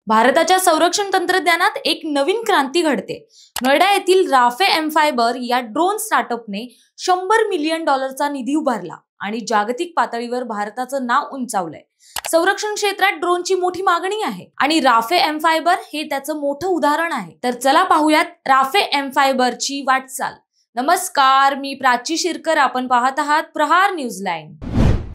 भारताच्या संरक्षण तंत्रज्ञानात एक नवीन क्रांती घडते। नोएडा येथील राफे एम फायबर या ड्रोन स्टार्टअपने $100 मिलियन निधी उभारला आणि जागतिक पातळीवर भारताचं नाव उंचावलंय। संरक्षण क्षेत्रात ड्रोनची मोठी मागणी आहे आणि राफे एम फायबर हे त्याचं मोठं उदाहरण आहे। तर चला पाहूयात राफे एम फायबरची वाटचाल। नमस्कार, मी प्राची शिरकर, आपण पाहत आहात प्रहार न्यूज लाईन।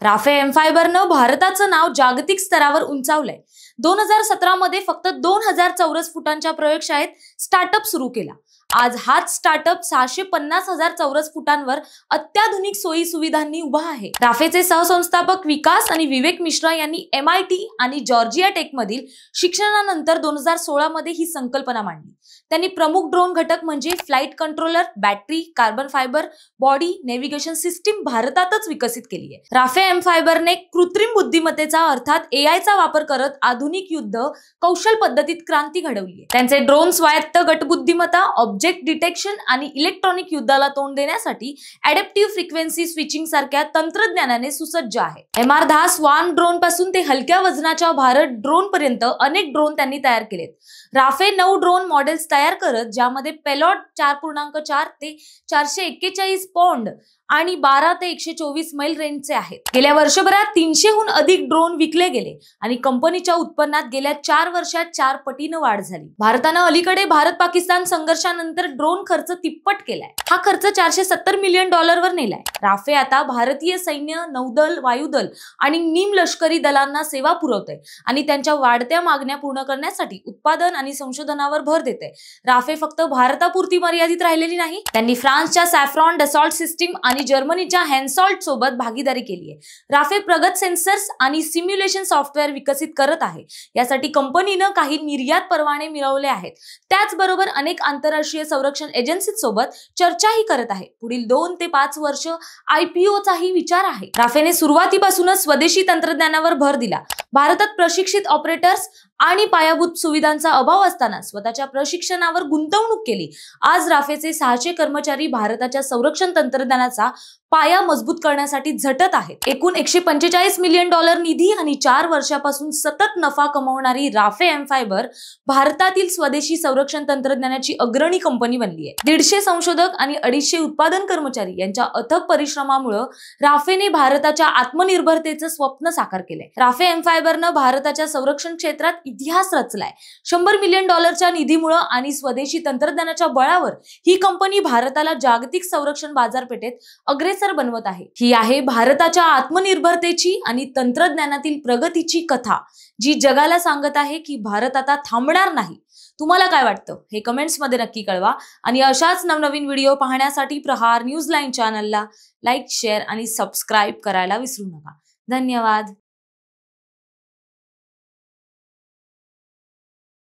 राफे एम फायबरनं भारताचं नाव जागतिक स्तरावर उंचावलंय। 2017 मध्ये फक्त 2000 चौरस फुटांच्या प्रयोगशाळेत स्टार्टअप सुरू केला। आज हाच स्टार्टअप 650,000 चौरस फुटांवर अत्याधुनिक सोयी सुविधांनी उभा आहे। राफेचे सहसंस्थापक विकास आणि विवेक मिश्रा यांनी MIT आणि जॉर्जिया टेक मधील शिक्षणानंतर 2016 मध्ये ही संकल्पना मांडली। त्यांनी प्रमुख ड्रोन घटक म्हणजे flight controller, battery, carbon fibre, body, navigation system भारतातच विकसित केली आहे। राफे एम फायबरने कृत्रिम बुद्धिमत्तेचा अर्थात AI चा वापर करत आधुनिक युद्ध कौशल पद्धतीत क्रांती घडवली आहे। त्यांचे ड्रोन स्वायत्त गट बुद्धिमत्ता, ऑब्जेक्ट डिटेक्शन आणि इलेक्ट्रॉनिक युद्धाला तोंड देण्यासाठी ॲडॅप्टिव्ह फ्रिक्वेन्सी स्विचिंग सारख्या तंत्रज्ञानाने सुसज्ज आहे। MR10 स्वान ड्रोन पासून ते हलक्या वजनाच्या भारत ड्रोन पर्यंत अनेक ड्रोन त्यांनी तयार केलेत। राफे 9 ड्रोन मॉडेल्स तयार करत, ज्यामध्ये पेलॉड 4.4 ते 441 पौंड आणि 12 ते 124 मैल रेंजचे आहेत। गेल्या वर्षभरात 300हून अधिक ड्रोन विकले गेले आणि कंपनीच्या उत्पन्नात गेल्या 4 वर्षात 4 पटीनं वाढ झाली। भारतानं अलीकडे भारत पाकिस्तान संघर्षानंतर ड्रोन खर्च तिप्पट केलाय। हा खर्च $470 मिलियन वर नेलाय। राफे आता भारतीय सैन्य, नौदल, वायुदल आणि निमलष्करी दलांना सेवा पुरवतंय आणि त्यांच्या वाढत्या मागण्या पूर्ण करण्यासाठी उत्पादन आणि संशोधनावर भर देते। राफे फक्त भारतापुरती मर्यादित राहिलेली नाही, त्यांनी फ्रान्सच्या सॅफ्रॉन डसॉल्ट सिस्टीम आणि जर्मनीच्या हॅन्सॉल्ट सोबत भागीदारी केली आहे। राफे प्रगत सेन्सर्स आणि सिम्युलेशन सॉफ्टवेअर विकसित करत आहे। यासाठी कंपनीनं काही निर्यात परवाने मिळवले आहेत। त्याचबरोबर अनेक आंतरराष्ट्रीय संरक्षण एजन्सी सोबत चर्चाही करत आहे। पुढील 2 ते 5 वर्ष IPO चाही विचार आहे। राफेने सुरुवातीपासूनच स्वदेशी तंत्रज्ञानावर भर दिला। भारतात प्रशिक्षित ऑपरेटर्स आणि पायाभूत सुविधांचा अभाव असताना स्वतःच्या प्रशिक्षणावर गुंतवणूक केली। आज राफेचे 600 कर्मचारी भारताच्या संरक्षण तंत्रज्ञानाचा पाया मजबूत करण्यासाठी झटत आहेत। एकूण $145 मिलियन निधी आणि 4 वर्षापासून सतत नफा कमवणारी राफे एम फायबर भारतातील स्वदेशी संरक्षण तंत्रज्ञानाची अग्रणी कंपनी बनली आहे। 150 संशोधक आणि 250 उत्पादन कर्मचारी यांच्या अथक परिश्रमामुळे राफेने भारताच्या आत्मनिर्भरतेचं स्वप्न साकार केलंय। राफे एम फायबरनं भारताच्या संरक्षण क्षेत्रात इतिहास रचलाय। $100 मिलियन निधीमुळे आणि स्वदेशी तंत्रज्ञानाच्या बळावर ही कंपनी भारताला जागतिक संरक्षण बाजारपेठेत अग्रेसर बनवत आहे। ही आहे भारताच्या आत्मनिर्भरतेची आणि तंत्रज्ञानातील प्रगतीची कथा, जी जगाला सांगत आहे की भारत आता थांबणार नाही। तुम्हाला काय वाटतं हे कमेंट्स मध्ये नक्की कळवा आणि अशाच नवनवीन व्हिडिओ पाहण्यासाठी प्रहार न्यूज लाईन चॅनलला लाईक, शेअर आणि सबस्क्राईब करायला विसरू नका। धन्यवाद।